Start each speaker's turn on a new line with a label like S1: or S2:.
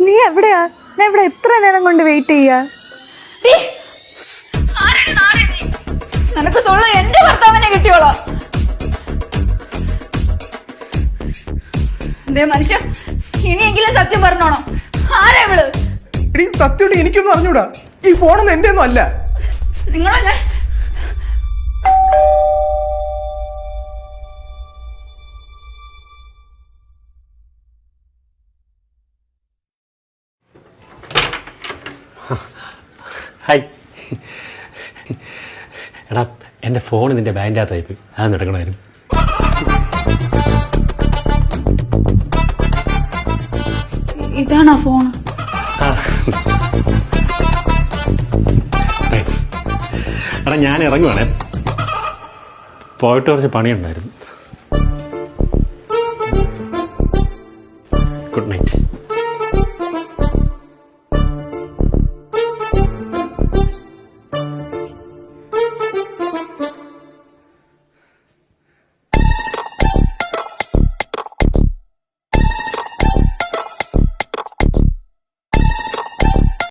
S1: നീ എവിടെയാ? ഞാൻ ഇവിടെ എത്ര നേരം കൊണ്ട് വെയിറ്റ് ചെയ്യാ.
S2: നിനക്ക് തൊള്ള എന്റെ ഭർത്താവിനെ കിട്ടിയോളോ? എന്തേ മനുഷ്യ, ഇനിയെങ്കിലും സത്യം പറഞ്ഞോണോ? ആരാ ഇവള്?
S3: സത്യം എനിക്കൊന്നും അറിഞ്ഞൂടാ. ഈ ഫോണൊന്നും എന്റെ ഒന്നും അല്ല.
S2: നിങ്ങളെ ഞാൻ
S4: ഹായ്. എടാ, എൻ്റെ ഫോൺ നിന്റെ ബാങ്കിൻ്റെ അകത്തായി പോയി. അതൊന്നും എടുക്കണമായിരുന്നു.
S2: ഇതാണോ ഫോൺ?
S4: എടാ, ഞാൻ ഇറങ്ങുവാണേ. പോയിട്ട് കുറച്ച് പണിയുണ്ടായിരുന്നു. Good night.